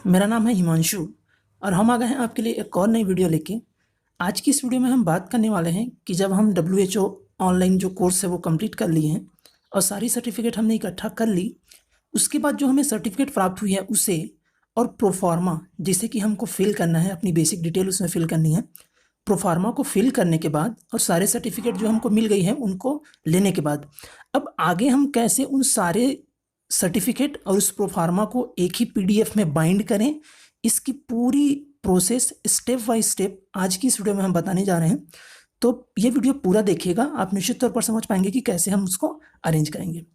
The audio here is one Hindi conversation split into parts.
मेरा नाम है हिमांशु और हम आ गए हैं आपके लिए एक और नई वीडियो लेके। आज की इस वीडियो में हम बात करने वाले हैं कि जब हम WHO ऑनलाइन जो कोर्स है वो कंप्लीट कर लिए हैं और सारी सर्टिफिकेट हमने इकट्ठा कर ली, उसके बाद जो हमें सर्टिफिकेट प्राप्त हुई है उसे और प्रोफार्मा जिसे कि हमको फिल करना है, अपनी बेसिक डिटेल उसमें फिल करनी है। प्रोफार्मा को फिल करने के बाद और सारे सर्टिफिकेट जो हमको मिल गई है उनको लेने के बाद अब आगे हम कैसे उन सारे सर्टिफिकेट और उस प्रोफार्मा को एक ही PDF में बाइंड करें, इसकी पूरी प्रोसेस स्टेप बाय स्टेप आज की इस वीडियो में हम बताने जा रहे हैं। तो ये वीडियो पूरा देखिएगा, आप निश्चित तौर पर समझ पाएंगे कि कैसे हम उसको अरेंज करेंगे।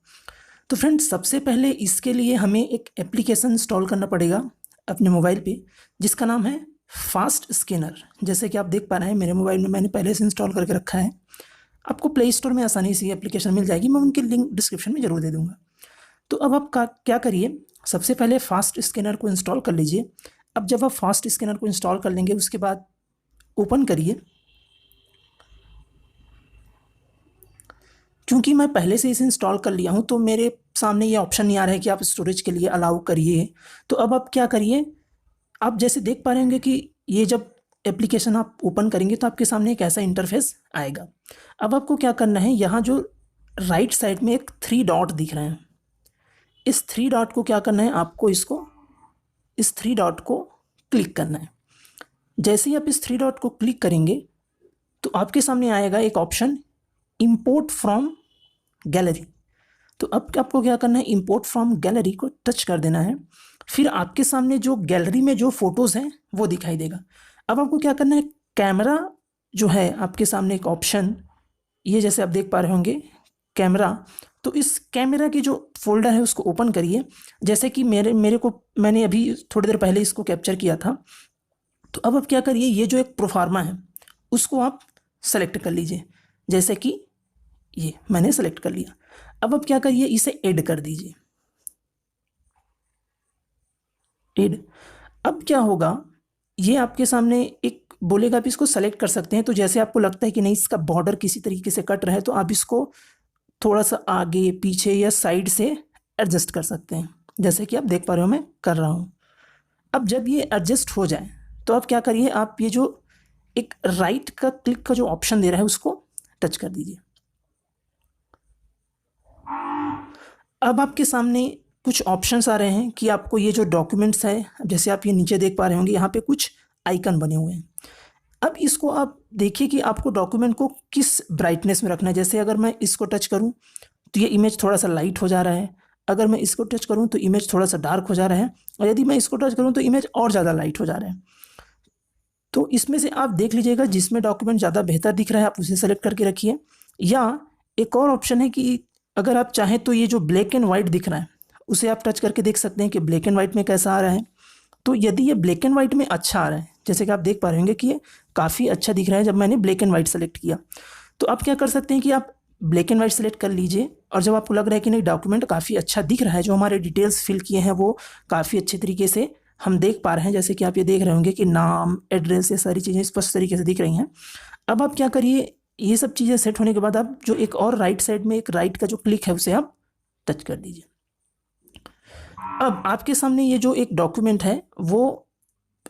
तो फ्रेंड्स, सबसे पहले इसके लिए हमें एक एप्लीकेशन इंस्टॉल करना पड़ेगा अपने मोबाइल पे, जिसका नाम है फास्ट स्कैनर। जैसे कि आप देख पा रहे हैं मेरे मोबाइल में मैंने पहले से इंस्टॉल करके रखा है। आपको प्ले स्टोर में आसानी से ये एप्लीकेशन मिल जाएगी, मैं उनकी लिंक डिस्क्रिप्शन में ज़रूर दे दूँगा। तो अब आप क्या करिए, सबसे पहले फास्ट स्कैनर को इंस्टॉल कर लीजिए। अब जब आप फास्ट स्कैनर को इंस्टॉल कर लेंगे उसके बाद ओपन करिए। क्योंकि मैं पहले से इसे इंस्टॉल कर लिया हूँ तो मेरे सामने ये ऑप्शन नहीं आ रहा है कि आप स्टोरेज के लिए अलाउ करिए। तो अब आप क्या करिए, आप जैसे देख पा रहे होंगे कि ये जब एप्लीकेशन आप ओपन करेंगे तो आपके सामने एक ऐसा इंटरफेस आएगा। अब आपको क्या करना है, यहाँ जो राइट साइड में एक 3 डॉट दिख रहे हैं, इस 3 डॉट को क्या करना है, आपको इस 3 डॉट को क्लिक करना है। जैसे ही आप इस 3 डॉट को क्लिक करेंगे तो आपके सामने आएगा एक ऑप्शन इंपोर्ट फ्रॉम गैलरी। तो अब आपको क्या करना है, इंपोर्ट फ्रॉम गैलरी को टच कर देना है। फिर आपके सामने जो गैलरी में जो फोटोज़ हैं वो दिखाई देगा। अब आपको क्या करना है, कैमरा जो है आपके सामने एक ऑप्शन, ये जैसे आप देख पा रहे होंगे कैमरा, तो इस कैमरा की जो फोल्डर है उसको ओपन करिए। जैसे कि मैंने अभी थोड़ी देर पहले इसको कैप्चर किया था। तो अब आप क्या करिए, ये जो एक प्रोफार्मा है उसको आप सेलेक्ट कर लीजिए। जैसे कि ये मैंने सेलेक्ट कर लिया। अब आप क्या करिए, इसे ऐड कर दीजिए। ऐड। अब क्या होगा, ये आपके सामने एक बोलेगा, आप इसको सेलेक्ट कर सकते हैं। तो जैसे आपको लगता है कि नहीं इसका बॉर्डर किसी तरीके से कट रहा है तो आप इसको थोड़ा सा आगे पीछे या साइड से एडजस्ट कर सकते हैं, जैसे कि आप देख पा रहे हो मैं कर रहा हूँ। अब जब ये एडजस्ट हो जाए तो आप क्या करिए, आप ये जो एक राइट का क्लिक का जो ऑप्शन दे रहा है उसको टच कर दीजिए। अब आपके सामने कुछ ऑप्शंस आ रहे हैं कि आपको ये जो डॉक्यूमेंट्स है, जैसे आप ये नीचे देख पा रहे होंगे यहाँ पे कुछ आइकन बने हुए हैं। अब इसको आप देखिए कि आपको डॉक्यूमेंट को किस ब्राइटनेस में रखना है। जैसे अगर मैं इसको टच करूं तो ये इमेज थोड़ा सा लाइट हो जा रहा है, अगर मैं इसको टच करूं तो इमेज थोड़ा सा डार्क हो जा रहा है, और यदि मैं इसको टच करूं तो इमेज और ज़्यादा लाइट हो जा रहा है। तो इसमें से आप देख लीजिएगा जिसमें डॉक्यूमेंट ज़्यादा बेहतर दिख रहा है आप उसे सेलेक्ट करके रखिए। या एक और ऑप्शन है कि अगर आप चाहें तो ये जो ब्लैक एंड वाइट दिख रहा है उसे आप टच करके देख सकते हैं कि ब्लैक एंड वाइट में कैसा आ रहा है। तो यदि ये ब्लैक एंड वाइट में अच्छा आ रहा है, जैसे कि आप देख पा रहे होंगे कि ये काफ़ी अच्छा दिख रहा है जब मैंने ब्लैक एंड वाइट सेलेक्ट किया, तो आप क्या कर सकते हैं कि आप ब्लैक एंड वाइट सेलेक्ट कर लीजिए। और जब आपको लग रहा है कि नहीं डॉक्यूमेंट काफ़ी अच्छा दिख रहा है, जो हमारे डिटेल्स फिल किए हैं वो काफ़ी अच्छे तरीके से हम देख पा रहे हैं, जैसे कि आप ये देख रहे होंगे कि नाम, एड्रेस, ये सारी चीज़ें स्पष्ट तरीके से दिख रही हैं। अब आप क्या करिए, ये सब चीज़ें सेट होने के बाद आप जो एक और राइट साइड में एक राइट का जो क्लिक है उसे आप टच कर दीजिए। अब आपके सामने ये जो एक डॉक्यूमेंट है वो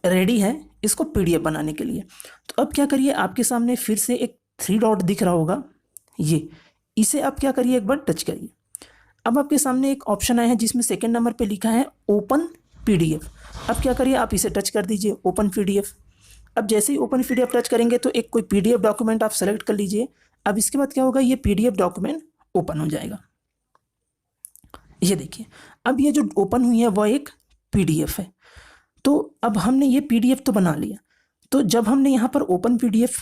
रेडी है इसको PDF बनाने के लिए। तो अब क्या करिए, आपके सामने फिर से एक 3 डॉट दिख रहा होगा, ये इसे आप क्या करिए एक बार टच करिए। अब आपके सामने एक ऑप्शन आया है जिसमें सेकंड नंबर पे लिखा है ओपन PDF। अब क्या करिए, आप इसे टच कर दीजिए, ओपन PDF। अब जैसे ही ओपन PDF टच करेंगे तो एक कोई PDF डॉक्यूमेंट आप सेलेक्ट कर लीजिए। अब इसके बाद क्या होगा, ये PDF डॉक्यूमेंट ओपन हो जाएगा। ये देखिए, अब ये जो ओपन हुई है वह एक PDF है। तो अब हमने ये PDF तो बना लिया, तो जब हमने यहाँ पर ओपन PDF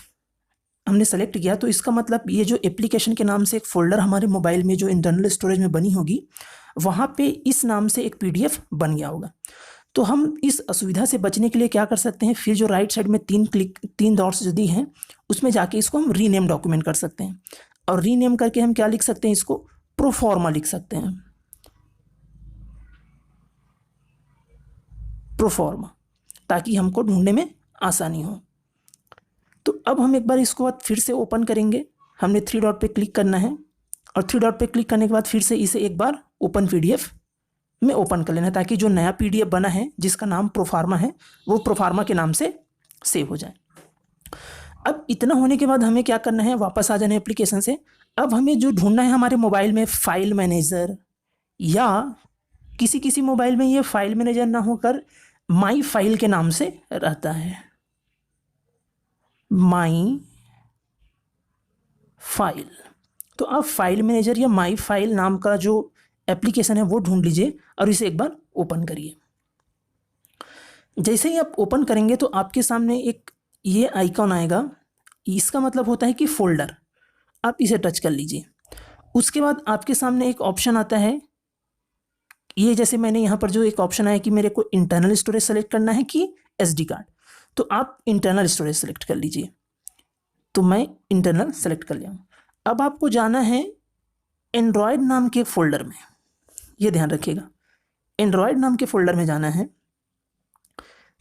हमने सेलेक्ट किया तो इसका मतलब ये जो एप्लीकेशन के नाम से एक फ़ोल्डर हमारे मोबाइल में जो इंटरनल स्टोरेज में बनी होगी वहाँ पे इस नाम से एक PDF बन गया होगा। तो हम इस असुविधा से बचने के लिए क्या कर सकते हैं, फिर जो राइट साइड में 3 डॉट्स जो दी हैं उसमें जाके इसको हम रीनेम डॉक्यूमेंट कर सकते हैं। और रीनेम करके हम क्या लिख सकते हैं, इसको प्रोफॉर्मा लिख सकते हैं, प्रोफॉर्मा, ताकि हमको ढूंढने में आसानी हो। तो अब हम एक बार इसको बाद फिर से ओपन करेंगे। हमने 3 डॉट पे क्लिक करना है और 3 डॉट पे क्लिक करने के बाद फिर से इसे एक बार ओपन PDF में ओपन कर लेना, ताकि जो नया PDF बना है जिसका नाम प्रोफार्मा है वो प्रोफार्मा के नाम से सेव हो जाए। अब इतना होने के बाद हमें क्या करना है, वापस आ जाना है एप्लीकेशन से। अब हमें जो ढूंढना है हमारे मोबाइल में फाइल मैनेजर, या किसी किसी मोबाइल में ये फाइल मैनेजर ना होकर माई फाइल के नाम से रहता है, माई फाइल। तो आप फाइल मैनेजर या माई फाइल नाम का जो एप्लीकेशन है वो ढूंढ लीजिए और इसे एक बार ओपन करिए। जैसे ही आप ओपन करेंगे तो आपके सामने एक ये आइकॉन आएगा, इसका मतलब होता है कि फोल्डर। आप इसे टच कर लीजिए। उसके बाद आपके सामने एक ऑप्शन आता है, ये जैसे मैंने यहाँ पर जो एक ऑप्शन आया कि मेरे को इंटरनल स्टोरेज सेलेक्ट करना है कि SD कार्ड, तो आप इंटरनल स्टोरेज सेलेक्ट कर लीजिए। तो मैं इंटरनल सेलेक्ट कर लिया हूँ। अब आपको जाना है एंड्रॉयड नाम के फोल्डर में, ये ध्यान रखिएगा, एंड्रॉयड नाम के फोल्डर में जाना है।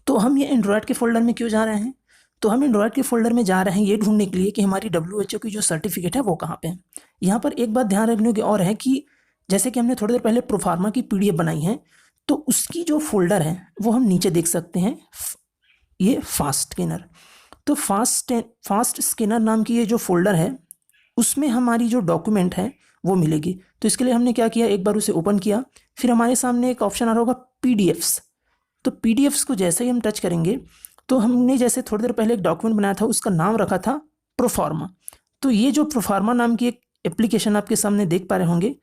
तो हम ये एंड्रॉयड के फोल्डर में क्यों जा रहे हैं, तो हम एंड्रॉयड के फोल्डर में जा रहे हैं ये ढूंढने के लिए कि हमारी WHO की जो सर्टिफिकेट है वो कहाँ पे है। यहाँ पर एक बात ध्यान रखने की और है कि जैसे कि हमने थोड़ी देर पहले प्रोफार्मा की PDF बनाई है, तो उसकी जो फोल्डर है वो हम नीचे देख सकते हैं, ये फास्ट स्कैनर। तो फास्ट स्कैनर नाम की ये जो फोल्डर है उसमें हमारी जो डॉक्यूमेंट है वो मिलेगी। तो इसके लिए हमने क्या किया, एक बार उसे ओपन किया, फिर हमारे सामने एक ऑप्शन आ रहा होगा PDFs। तो PDFs को जैसे ही हम टच करेंगे तो हमने जैसे थोड़ी देर पहले एक डॉक्यूमेंट बनाया था उसका नाम रखा था प्रोफार्मा। तो ये जो प्रोफार्मा नाम की एक एप्लीकेशन आपके सामने देख पा रहे होंगे,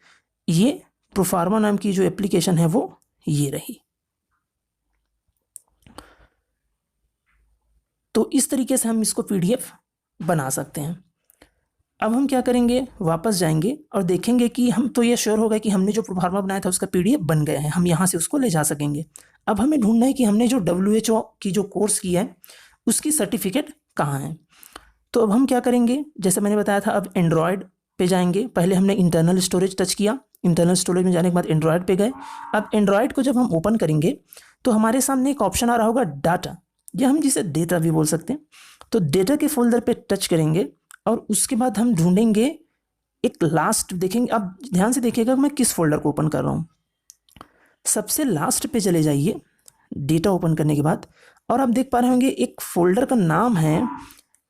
ये प्रोफार्मा नाम की जो एप्लीकेशन है वो ये रही। तो इस तरीके से हम इसको PDF बना सकते हैं। अब हम क्या करेंगे, वापस जाएंगे और देखेंगे कि हम तो ये श्योर हो गए कि हमने जो प्रोफार्मा बनाया था उसका PDF बन गया है, हम यहाँ से उसको ले जा सकेंगे। अब हमें ढूंढना है कि हमने जो WHO की जो कोर्स किया है उसकी सर्टिफिकेट कहाँ है। तो अब हम क्या करेंगे, जैसे मैंने बताया था, अब एंड्रॉयड पे जाएंगे। पहले हमने इंटरनल स्टोरेज टच किया, इंटरनल स्टोरेज में जाने के बाद एंड्रॉयड पे गए। अब एंड्रॉयड को जब हम ओपन करेंगे तो हमारे सामने एक ऑप्शन आ रहा होगा डाटा, या हम जिसे डेटा भी बोल सकते हैं। तो डेटा के फोल्डर पे टच करेंगे और उसके बाद हम ढूंढेंगे एक लास्ट, देखेंगे अब ध्यान से देखिएगा मैं किस फोल्डर को ओपन कर रहा हूँ। सबसे लास्ट पे चले जाइए डेटा ओपन करने के बाद, और आप देख पा रहे होंगे एक फोल्डर का नाम है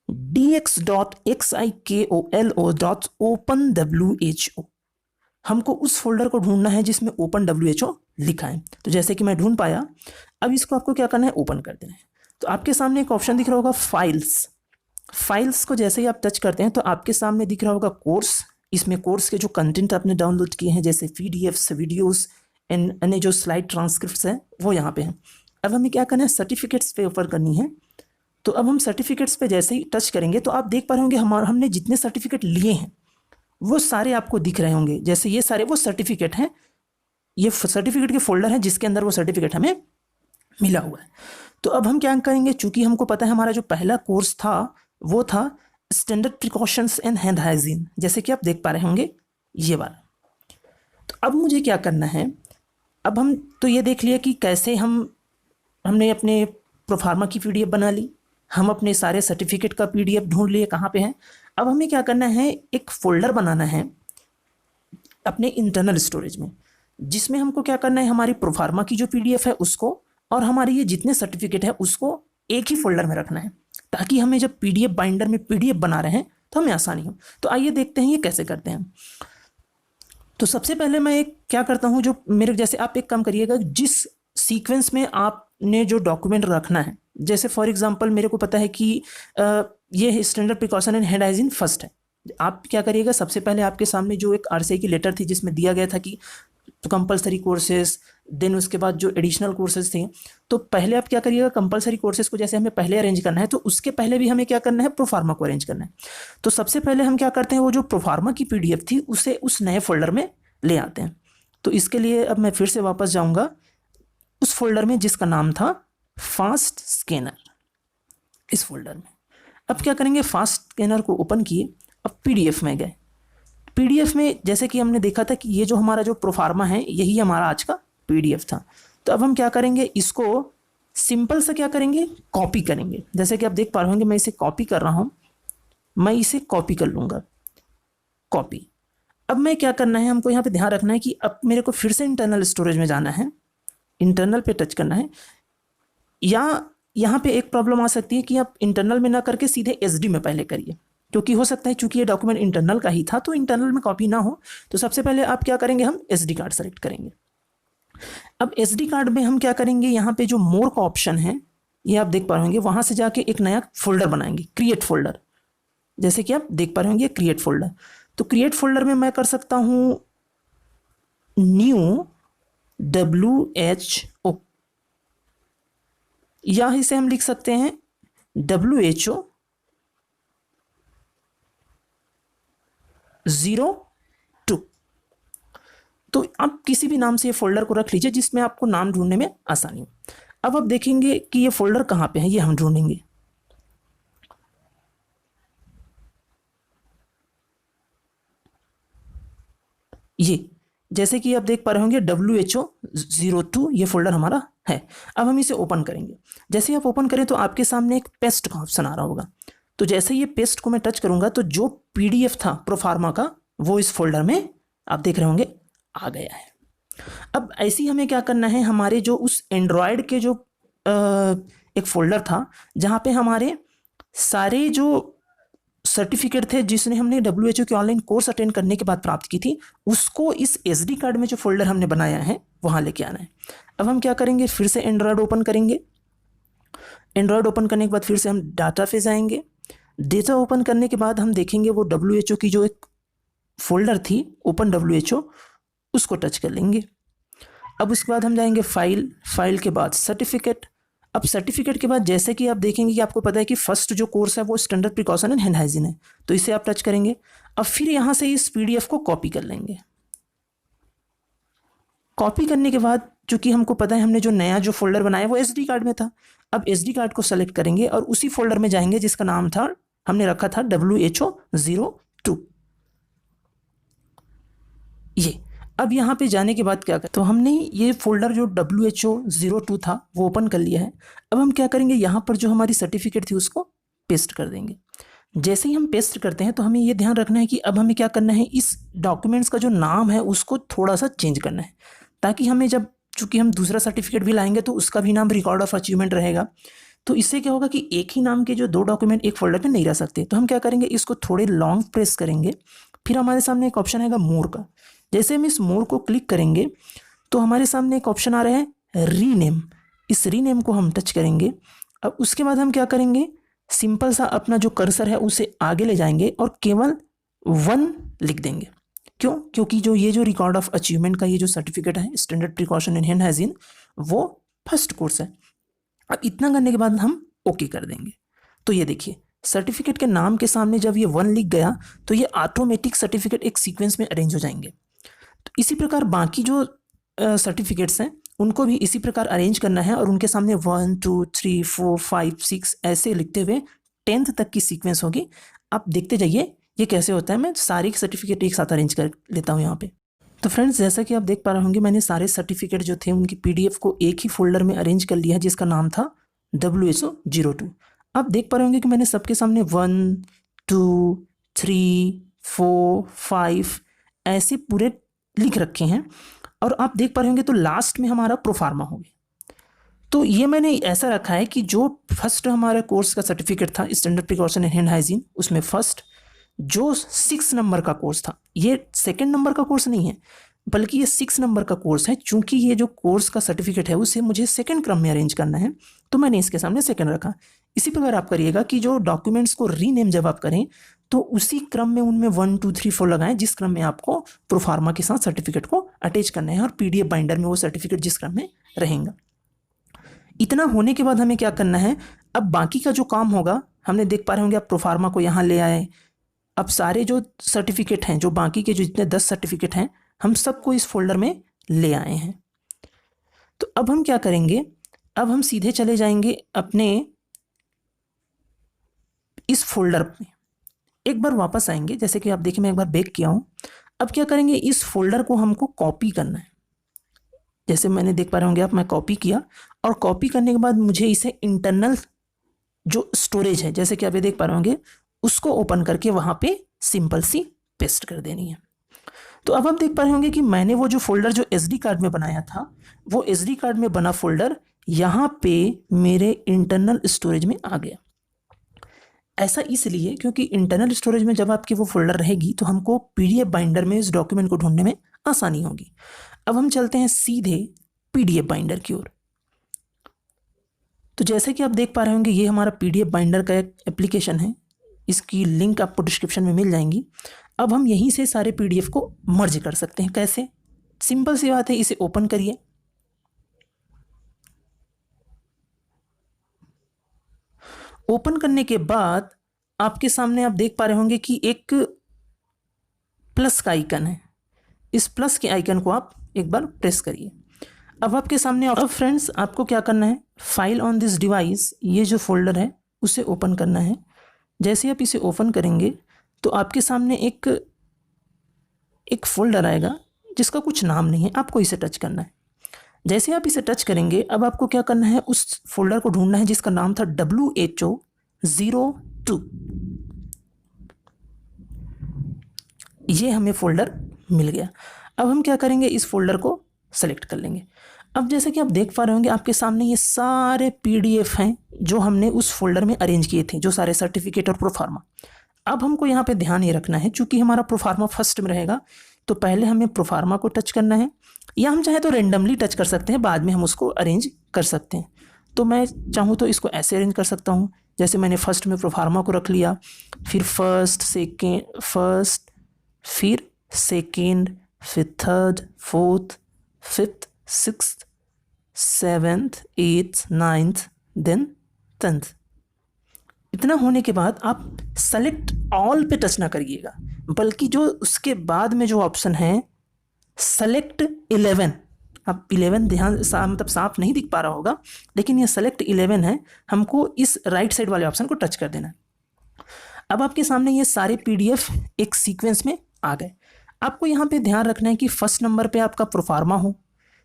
dx.xikolo.openwho। हमको उस फोल्डर को ढूंढना है जिसमें OpenWHO लिखा है। तो जैसे कि मैं ढूंढ पाया, अब इसको आपको क्या करना है, ओपन कर देना है। तो आपके सामने एक ऑप्शन दिख रहा होगा फाइल्स। फाइल्स को जैसे ही आप टच करते हैं तो आपके सामने दिख रहा होगा कोर्स। इसमें कोर्स के जो कंटेंट आपने डाउनलोड किए हैं जैसे PDFs, वीडियोस एंड अन्य जो स्लाइड ट्रांसक्रिप्ट्स हैं वो यहाँ पे हैं। अब हमें क्या करना है, सर्टिफिकेट्स पे ओपन करनी है। तो अब हम सर्टिफिकेट्स पे जैसे ही टच करेंगे तो आप देख पा रहे होंगे हमने जितने सर्टिफिकेट लिए हैं वो सारे आपको दिख रहे होंगे। जैसे ये सारे वो सर्टिफिकेट हैं, ये सर्टिफिकेट के फोल्डर हैं जिसके अंदर वो सर्टिफिकेट हमें मिला हुआ है। तो अब हम क्या करेंगे, चूंकि हमको पता है हमारा जो पहला कोर्स था वो था standard precautions and hand hygiene, जैसे कि आप देख पा रहे होंगे ये वाला। तो अब मुझे क्या करना है, अब हम तो ये देख लिया कि कैसे हमने अपने प्रोफार्मा की PDF बना ली, हम अपने सारे सर्टिफिकेट का PDF ढूंढ लिए कहाँ पे है। अब हमें क्या करना है, एक फोल्डर बनाना है अपने इंटरनल स्टोरेज में, जिसमें हमको क्या करना है, हमारी प्रोफार्मा की जो PDF है उसको और हमारे ये जितने सर्टिफिकेट है उसको एक ही फोल्डर में रखना है, ताकि हमें जब PDF बाइंडर में PDF बना रहे हैं तो हमें आसानी हो। तो आइए देखते हैं ये कैसे करते हैं। तो सबसे पहले मैं एक क्या करता हूँ, जो मेरे जैसे आप एक काम करिएगा, जिस सीक्वेंस में आपने जो डॉक्यूमेंट रखना है, जैसे फॉर एग्जांपल मेरे को पता है कि ये standard precaution and hand hygiene first है। आप क्या करिएगा, सबसे पहले आपके सामने जो एक RCI की लेटर थी जिसमें दिया गया था कि कंपलसरी कोर्सेज, देन उसके बाद जो एडिशनल कोर्सेज थे, तो पहले आप क्या करिएगा, कंपलसरी कोर्सेज को जैसे हमें पहले अरेंज करना है तो उसके पहले भी हमें क्या करना है, प्रोफार्मा को अरेंज करना है। तो सबसे पहले हम क्या करते हैं, वो जो प्रोफार्मा की PDF थी उसे उस नए फोल्डर में ले आते हैं। तो इसके लिए अब मैं फिर से वापस जाऊंगा उस फोल्डर में जिसका नाम था फास्ट स्कैनर, इस फोल्डर में। अब क्या करेंगे, फास्ट स्कैनर को ओपन किए, अब PDF में गए। PDF में जैसे कि हमने देखा था कि ये जो हमारा जो प्रोफार्मा है यही हमारा आज का PDF था। तो अब हम क्या करेंगे, इसको सिंपल से क्या करेंगे, कॉपी करेंगे। जैसे कि आप देख पा रहे होंगे मैं इसे कॉपी कर रहा हूँ, मैं इसे कॉपी कर लूँगा, कॉपी। अब मैं क्या करना है, हमको यहाँ पे ध्यान रखना है कि अब मेरे को फिर से इंटरनल स्टोरेज में जाना है, इंटरनल पे टच करना है, या यहाँ पे एक प्रॉब्लम आ सकती है कि आप इंटरनल में ना करके सीधे एसडी में पहले करिए, क्योंकि हो सकता है चूंकि ये डॉक्यूमेंट इंटरनल का ही था तो इंटरनल में कॉपी ना हो। तो सबसे पहले आप क्या करेंगे, हम एसडी कार्ड सेलेक्ट करेंगे। अब एसडी कार्ड में हम क्या करेंगे, यहाँ पे जो मोर का ऑप्शन है ये आप देख पा रहे होंगे, वहां से जाके एक नया फोल्डर बनाएंगे, क्रिएट फोल्डर। जैसे कि आप देख पा रहे होंगे क्रिएट फोल्डर, तो क्रिएट फोल्डर में मैं कर सकता हूं न्यू WHO, या इसे हम लिख सकते हैं WHO 02। तो आप किसी भी नाम से ये फोल्डर को रख लीजिए जिसमें आपको नाम ढूंढने में आसानी हो। अब आप देखेंगे कि ये फोल्डर कहाँ पे है, ये हम ढूंढेंगे। ये जैसे कि आप देख पा रहे होंगे WHO 02 ये फोल्डर हमारा है। अब हम इसे ओपन करेंगे। जैसे ही आप ओपन करें तो आपके सामने एक पेस्ट का ऑप्शन आ रहा होगा। तो जैसे ये पेस्ट को मैं टच करूंगा तो जो PDF था प्रोफार्मा का वो इस फोल्डर में आप देख रहे होंगे आ गया है। अब ऐसे ही हमें क्या करना है, हमारे जो उस एंड्रॉयड के जो एक फोल्डर था जहाँ पे हमारे सारे जो सर्टिफिकेट थे जिसने हमने WHO के ऑनलाइन कोर्स अटेंड करने के बाद प्राप्त की थी, उसको इस SD कार्ड में जो फोल्डर हमने बनाया है वहाँ लेके आना है। अब हम क्या करेंगे, फिर से एंड्रॉयड ओपन करेंगे। एंड्रॉयड ओपन करने के बाद फिर से हम डाटा पे जाएंगे। डेटा ओपन करने के बाद हम देखेंगे वो WHO की जो एक फोल्डर थी ओपन WHO, उसको टच कर लेंगे। अब उसके बाद हम जाएंगे फाइल के बाद सर्टिफिकेट। अब सर्टिफिकेट के बाद जैसे कि आप देखेंगे कि आपको पता है कि फर्स्ट जो कोर्स है वो standard precaution and hand hygiene है, तो इसे आप टच करेंगे। अब फिर यहाँ से इस PDF को कॉपी कर लेंगे। कॉपी करने के बाद चूंकि हमको पता है हमने जो नया जो फोल्डर बनाया वो SD कार्ड में था, अब SD कार्ड को सेलेक्ट करेंगे और उसी फोल्डर में जाएंगे जिसका नाम था, हमने रखा था WHO 02। ये अब यहाँ पे जाने के बाद क्या करें, तो हमने ये फोल्डर जो WHO 02 था वो ओपन कर लिया है। अब हम क्या करेंगे, यहाँ पर जो हमारी सर्टिफिकेट थी उसको पेस्ट कर देंगे। जैसे ही हम पेस्ट करते हैं तो हमें ये ध्यान रखना है कि अब हमें क्या करना है, इस डॉक्यूमेंट्स का जो नाम है उसको थोड़ा सा चेंज करना है, ताकि हमें जब चूंकि हम दूसरा सर्टिफिकेट भी लाएंगे तो उसका भी नाम रिकॉर्ड ऑफ अचीवमेंट रहेगा। तो इससे क्या होगा कि एक ही नाम के जो दो डॉक्यूमेंट एक फोल्डर में नहीं रह सकते। तो हम क्या करेंगे, इसको थोड़े लॉन्ग प्रेस करेंगे, फिर हमारे सामने एक ऑप्शन आएगा मोर का। जैसे हम इस मोर को क्लिक करेंगे तो हमारे सामने एक ऑप्शन आ रहा है रीनेम। इस रीनेम को हम टच करेंगे। अब उसके बाद हम क्या करेंगे, सिंपल सा अपना जो कर्सर है उसे आगे ले जाएंगे और केवल 1 लिख देंगे। क्यों? क्योंकि ये जो रिकॉर्ड ऑफ अचीवमेंट का ये जो सर्टिफिकेट है standard precaution in hand hygiene, वो फर्स्ट कोर्स है। अब इतना करने के बाद हम ओके कर देंगे। तो ये देखिए सर्टिफिकेट के नाम के सामने जब ये 1 लिख गया तो ये ऑटोमेटिक सर्टिफिकेट एक सीक्वेंस में अरेंज हो जाएंगे। तो इसी प्रकार बाकी जो सर्टिफिकेट्स हैं उनको भी इसी प्रकार अरेंज करना है और उनके सामने 1 2 3 4 5 6 ऐसे लिखते हुए 10th तक की सीक्वेंस होगी। आप देखते जाइए ये कैसे होता है। मैं सारी सर्टिफिकेट एक साथ अरेंज कर लेता हूँ यहाँ पे। तो फ्रेंड्स जैसा कि आप देख पा रहे होंगे मैंने सारे सर्टिफिकेट जो थे उनकी PDF को एक ही फोल्डर में अरेंज कर लिया है जिसका नाम था WHO 02। आप देख पा रहे होंगे कि मैंने सबके सामने 1 2 3 4 5 ऐसे पूरे लिख रखे हैं और आप देख पा रहे होंगे तो लास्ट में हमारा प्रोफार्मा हो गया। तो ये मैंने ऐसा रखा है कि जो फर्स्ट हमारे कोर्स का सर्टिफिकेट था standard precaution and hand hygiene, उसमें फर्स्ट जो 6 नंबर का कोर्स था, ये सेकंड नंबर का कोर्स नहीं है बल्कि ये 6 नंबर का कोर्स है। चूंकि ये जो कोर्स का सर्टिफिकेट है उसे मुझे सेकंड क्रम में अरेंज करना है तो मैंने इसके सामने सेकंड रखा। इसी प्रकार आप करिएगा कि जो डॉक्यूमेंट्स को रीनेम जब आप करें तो उसी क्रम में उनमें 1 2 3 4 लगाएं जिस क्रम में आपको प्रोफार्मा के साथ सर्टिफिकेट को अटैच करना है और PDF बाइंडर में वो सर्टिफिकेट जिस क्रम में रहेगा। इतना होने के बाद हमें क्या करना है, अब बाकी का जो काम होगा, हमने देख पा रहे होंगे आप प्रोफार्मा को यहाँ ले आए। अब सारे जो सर्टिफिकेट हैं, जो बाकी के जो जितने 10 सर्टिफिकेट हैं, हम सबको इस फोल्डर में ले आए हैं। तो अब हम क्या करेंगे, अब हम सीधे चले जाएंगे अपने इस फोल्डर में, एक बार वापस आएंगे। जैसे कि आप देखिए मैं एक बार बैक किया हूं। अब क्या करेंगे, इस फोल्डर को हमको कॉपी करना है। जैसे मैंने देख पा रहे होंगे आप, मैं कॉपी किया और कॉपी करने के बाद मुझे इसे इंटरनल जो स्टोरेज है, जैसे कि आप ये देख पा रहे होंगे, उसको ओपन करके वहां पे सिंपल सी पेस्ट कर देनी है। तो अब आप देख पा रहे होंगे कि मैंने वो जो फ़ोल्डर जो SD कार्ड में बनाया था, वो SD कार्ड में बना फ़ोल्डर यहाँ पे मेरे इंटरनल स्टोरेज में आ गया। ऐसा इसलिए क्योंकि इंटरनल स्टोरेज में जब आपकी वो फ़ोल्डर रहेगी तो हमको PDF बाइंडर में इस डॉक्यूमेंट को ढूँढने में आसानी होगी। अब हम चलते हैं सीधे PDF बाइंडर की ओर। तो जैसे कि आप देख पा रहे होंगे ये हमारा PDF बाइंडर का एक एप्लीकेशन है। इसकी लिंक आपको डिस्क्रिप्शन में मिल जाएंगी। अब हम यहीं से सारे PDF को मर्ज कर सकते हैं। कैसे? सिंपल सी बात है, इसे ओपन करिए। ओपन करने के बाद आपके सामने आप देख पा रहे होंगे कि एक प्लस का आइकन है। इस प्लस के आइकन को आप एक बार प्रेस करिए। अब आपके सामने, अब फ्रेंड्स आपको क्या करना है, फाइल ऑन दिस डिवाइस, ये जो फोल्डर है उसे ओपन करना है। जैसे आप इसे ओपन करेंगे तो आपके सामने एक फोल्डर आएगा जिसका कुछ नाम नहीं है, आपको इसे टच करना है। जैसे आप इसे टच करेंगे अब आपको क्या करना है, उस फोल्डर को ढूंढना है जिसका नाम था WHO02। ये हमें फोल्डर मिल गया। अब हम क्या करेंगे, इस फोल्डर को सेलेक्ट कर लेंगे। अब जैसे कि आप देख पा रहे होंगे आपके सामने ये सारे PDF हैं जो हमने उस फोल्डर में अरेंज किए थे, जो सारे सर्टिफिकेट और प्रोफार्मा। अब हमको यहाँ पे ध्यान ये रखना है, चूंकि हमारा प्रोफार्मा फर्स्ट में रहेगा तो पहले हमें प्रोफार्मा को टच करना है, या हम चाहे तो रेंडमली टच कर सकते हैं, बाद में हम उसको अरेंज कर सकते हैं। तो मैं चाहूँ तो इसको ऐसे अरेंज कर सकता हूँ, जैसे मैंने फर्स्ट में प्रोफार्मा को रख लिया, फिर फर्स्ट, फिर सेकेंड, फिर third, fourth, fifth, sixth, seventh, eighth, ninth, then 10th। इतना होने के बाद आप सेलेक्ट ऑल पे टच ना करिएगा, बल्कि जो उसके बाद में जो ऑप्शन है सेलेक्ट 11, अब 11 ध्यान मतलब साफ नहीं दिख पा रहा होगा, लेकिन ये सेलेक्ट 11 है, हमको इस राइट साइड वाले ऑप्शन को टच कर देना है। अब आपके सामने ये सारे PDF एक सीक्वेंस में आ गए। आपको यहाँ पे ध्यान रखना है कि फर्स्ट नंबर पे आपका प्रोफार्मा हो,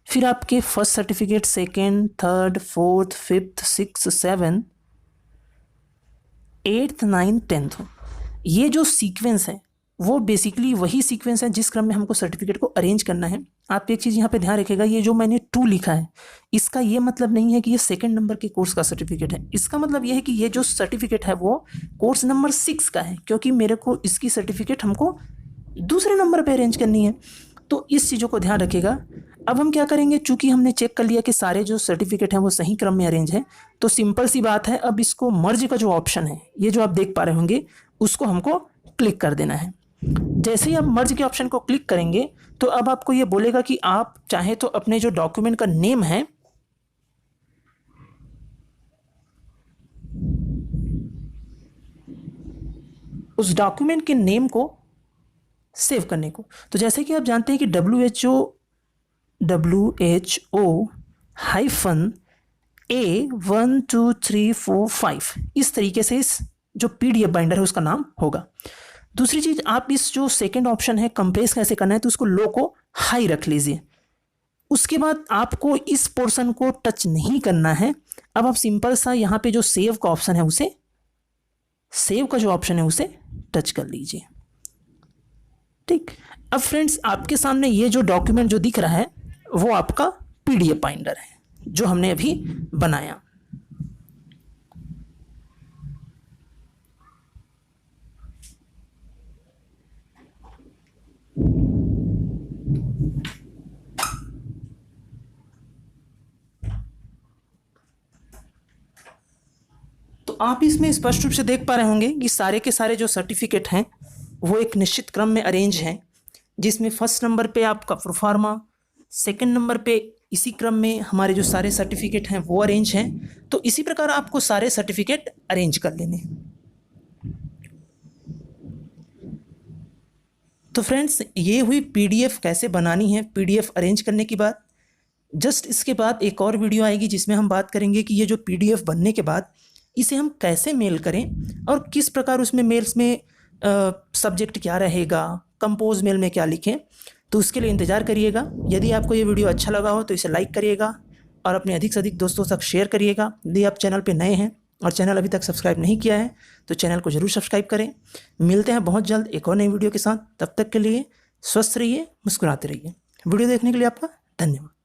फिर आपके first certificate, second, third, fourth, fifth, sixth, 7, 8th, 9th, 10th हो। ये जो सीक्वेंस है वो बेसिकली वही सीक्वेंस है जिस क्रम में हमको सर्टिफिकेट को अरेंज करना है। आप एक चीज़ यहाँ पे ध्यान रखिएगा, ये जो मैंने 2 लिखा है इसका ये मतलब नहीं है कि ये सेकंड नंबर के कोर्स का सर्टिफिकेट है। इसका मतलब ये है कि ये जो सर्टिफिकेट है वो कोर्स नंबर 6 का है, क्योंकि मेरे को इसकी सर्टिफिकेट हमको दूसरे नंबर पर अरेंज करनी है। तो इस चीज़ों को ध्यान रखिएगा। अब हम क्या करेंगे, चूंकि हमने चेक कर लिया कि सारे जो सर्टिफिकेट हैं वो सही क्रम में अरेंज है, तो सिंपल सी बात है, अब इसको मर्ज का जो ऑप्शन है, ये जो आप देख पा रहे होंगे, उसको हमको क्लिक कर देना है। जैसे ही आप मर्ज के ऑप्शन को क्लिक करेंगे तो अब आपको ये बोलेगा कि आप चाहे तो अपने जो डॉक्यूमेंट का नेम है उस डॉक्यूमेंट के नेम को सेव करने को। तो जैसे कि आप जानते हैं कि WHO-A12345 इस तरीके से इस जो PDF बाइंडर है उसका नाम होगा। दूसरी चीज़, आप इस जो सेकंड ऑप्शन है कंप्रेस कैसे करना है, तो उसको लो को हाई रख लीजिए। उसके बाद आपको इस पोर्शन को टच नहीं करना है। अब आप सिंपल सा यहाँ पे जो सेव का ऑप्शन है उसे, सेव का जो ऑप्शन है उसे टच कर लीजिए। ठीक, अब फ्रेंड्स आपके सामने ये जो डॉक्यूमेंट जो दिख रहा है वो आपका PDF बाइंडर है जो हमने अभी बनाया। तो आप इसमें स्पष्ट रूप से देख पा रहे होंगे कि सारे के सारे जो सर्टिफिकेट हैं वो एक निश्चित क्रम में अरेंज हैं, जिसमें फर्स्ट नंबर पे आपका प्रोफार्मा, सेकंड नंबर पे इसी क्रम में हमारे जो सारे सर्टिफिकेट हैं वो अरेंज हैं। तो इसी प्रकार आपको सारे सर्टिफिकेट अरेंज कर लेने। तो फ्रेंड्स ये हुई PDF कैसे बनानी है, PDF अरेंज करने की बात। जस्ट इसके बाद एक और वीडियो आएगी जिसमें हम बात करेंगे कि ये जो PDF बनने के बाद इसे हम कैसे मेल करें और किस प्रकार उसमें मेल्स में सब्जेक्ट क्या रहेगा, कंपोज मेल में क्या लिखें। तो उसके लिए इंतज़ार करिएगा। यदि आपको ये वीडियो अच्छा लगा हो तो इसे लाइक करिएगा और अपने अधिक से अधिक दोस्तों तक शेयर करिएगा। यदि आप चैनल पे नए हैं और चैनल अभी तक सब्सक्राइब नहीं किया है तो चैनल को ज़रूर सब्सक्राइब करें। मिलते हैं बहुत जल्द एक और नई वीडियो के साथ, तब तक के लिए स्वस्थ रहिए, मुस्कुराते रहिए। वीडियो देखने के लिए आपका धन्यवाद।